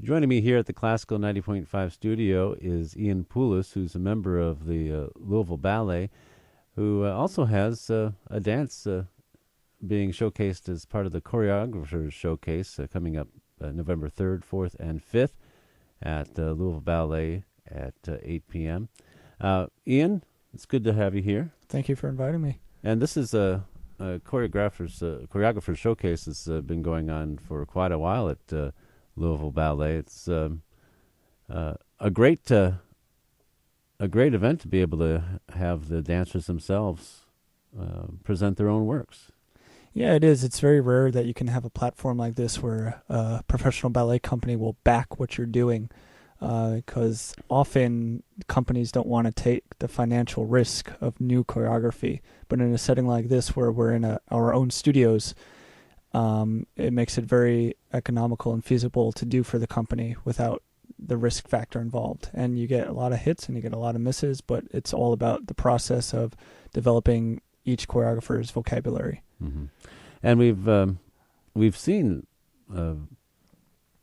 Joining me here at the Classical 90.5 studio is Ian Poulis, who's a member of the Louisville Ballet, who also has a dance being showcased as part of the Choreographers Showcase coming up November 3rd, 4th, and 5th at Louisville Ballet at 8 p.m. Ian, it's good to have you here. Thank you for inviting me. And this is Choreographers Showcase has been going on for quite a while at Louisville Ballet. It's a great event to be able to have the dancers themselves present their own works. Yeah, it is. It's very rare that you can have a platform like this where a professional ballet company will back what you're doing, because often companies don't want to take the financial risk of new choreography. But in a setting like this where we're in our own studios, it makes it very economical and feasible to do for the company without the risk factor involved. And you get a lot of hits and you get a lot of misses, but it's all about the process of developing each choreographer's vocabulary. Mm-hmm. And we've seen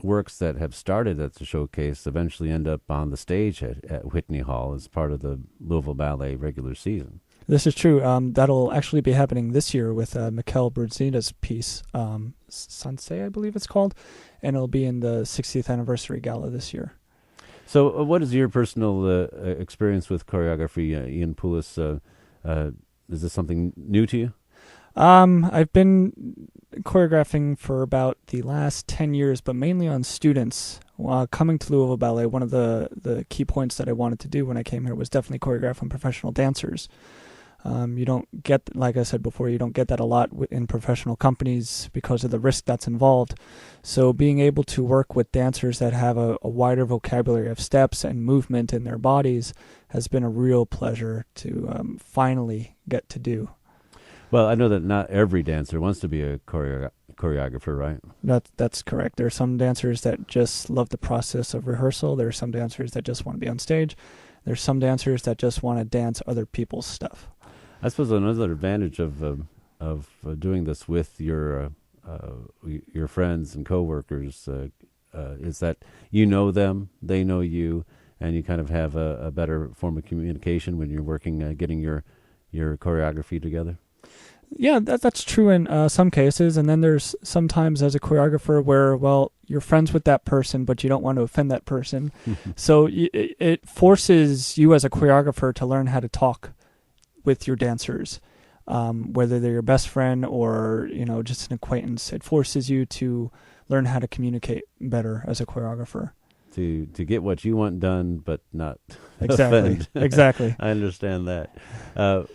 works that have started at the showcase eventually end up on the stage at Whitney Hall as part of the Louisville Ballet regular season. This is true. That'll actually be happening this year with Mikhail Brzezinska's piece, Sansei, I believe it's called, and it'll be in the 60th anniversary gala this year. So what is your personal experience with choreography, Ian Poulis? Is this something new to you? I've been choreographing for about the last 10 years, but mainly on students. Coming to Louisville Ballet, one of the key points that I wanted to do when I came here was definitely choreograph on professional dancers. You don't get, like I said before, you don't get that a lot in professional companies because of the risk that's involved. So being able to work with dancers that have a wider vocabulary of steps and movement in their bodies has been a real pleasure to finally get to do. Well, I know that not every dancer wants to be a choreographer, right? That's correct. There are some dancers that just love the process of rehearsal. There are some dancers that just want to be on stage. There's some dancers that just want to dance other people's stuff. I suppose another advantage of doing this with your friends and coworkers is that you know them, they know you, and you kind of have a better form of communication when you're working, getting your choreography together. Yeah, that's true in some cases, and then there's sometimes as a choreographer where, well, you're friends with that person, but you don't want to offend that person. So it forces you as a choreographer to learn how to talk with your dancers, whether they're your best friend or just an acquaintance. It forces you to learn how to communicate better as a choreographer. To get what you want done, but not offend. Exactly. I understand that.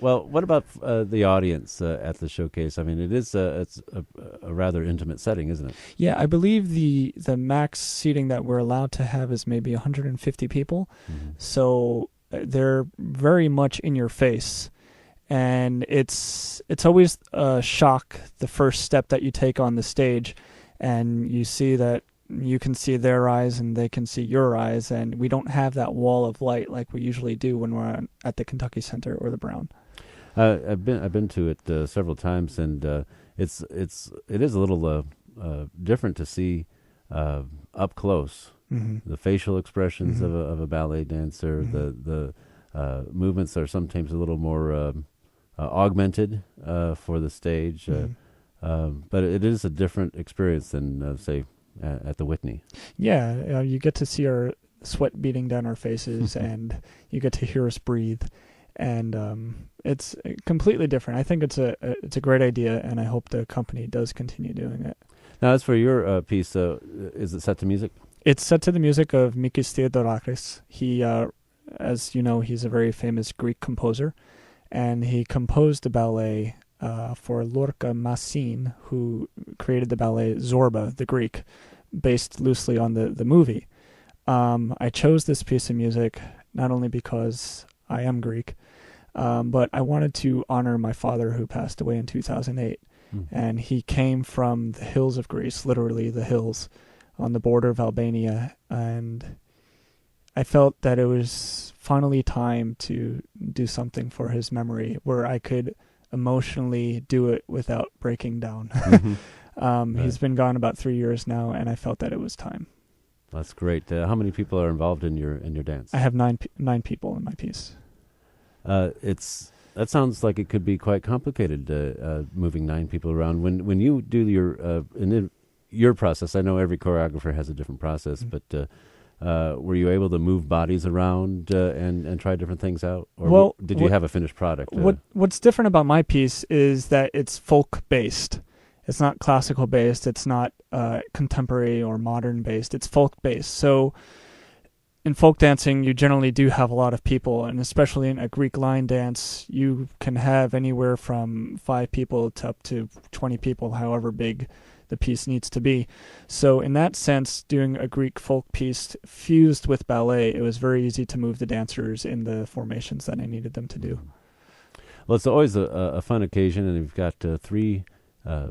Well, what about the audience at the showcase? I mean, it's a rather intimate setting, isn't it? Yeah, I believe the max seating that we're allowed to have is maybe 150 people. Mm-hmm. So they're very much in your face. And it's always a shock the first step that you take on the stage, and you see that you can see their eyes and they can see your eyes, and we don't have that wall of light like we usually do when we're at the Kentucky Center or the Brown. I've been to it several times, and it is a little different to see up close. Mm-hmm. The facial expressions mm-hmm. of a ballet dancer, mm-hmm. the movements are sometimes a little more augmented for the stage, mm-hmm. But it is a different experience than say at the Whitney. Yeah, you get to see our sweat beating down our faces, and you get to hear us breathe, and it's completely different. I think it's a great idea, and I hope the company does continue doing it. Now, as for your piece, is it set to music? It's set to the music of Mikis Theodorakis. He, as you know, he's a very famous Greek composer, and he composed the ballet for Lorca Massin, who created the ballet Zorba, the Greek, based loosely on the movie. I chose this piece of music not only because I am Greek, but I wanted to honor my father who passed away in 2008. And he came from the hills of Greece, literally the hills, on the border of Albania, and I felt that it was finally time to do something for his memory where I could emotionally do it without breaking down. Mm-hmm. Right. He's been gone about 3 years now, and I felt that it was time. That's great. How many people are involved in your dance? I have nine people in my piece. That sounds like it could be quite complicated, moving 9 people around. When you do your process, I know every choreographer has a different process, but were you able to move bodies around and try different things out? Or did you have a finished product? What's different about my piece is that it's folk-based. It's not classical-based. It's not contemporary or modern-based. It's folk-based. So in folk dancing, you generally do have a lot of people, and especially in a Greek line dance, you can have anywhere from 5 people to up to 20 people, however big the piece needs to be. So in that sense, doing a Greek folk piece fused with ballet, it was very easy to move the dancers in the formations that I needed them to do. Well, it's always a fun occasion, and we've got 3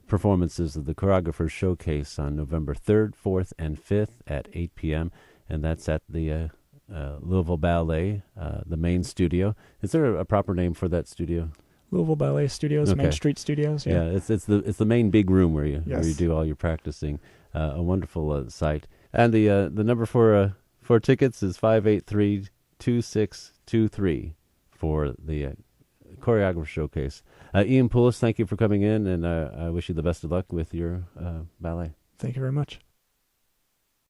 performances of the Choreographers Showcase on November 3rd, 4th, and 5th at 8 p.m., and that's at the Louisville Ballet, the main studio. Is there a proper name for that studio? Louisville Ballet Studios, okay. Main Street Studios. Yeah, it's the main big room where you do all your practicing. A wonderful site. And the number for tickets is 583-2623 for the Choreographer Showcase. Ian Poulis, thank you for coming in, and I wish you the best of luck with your ballet. Thank you very much.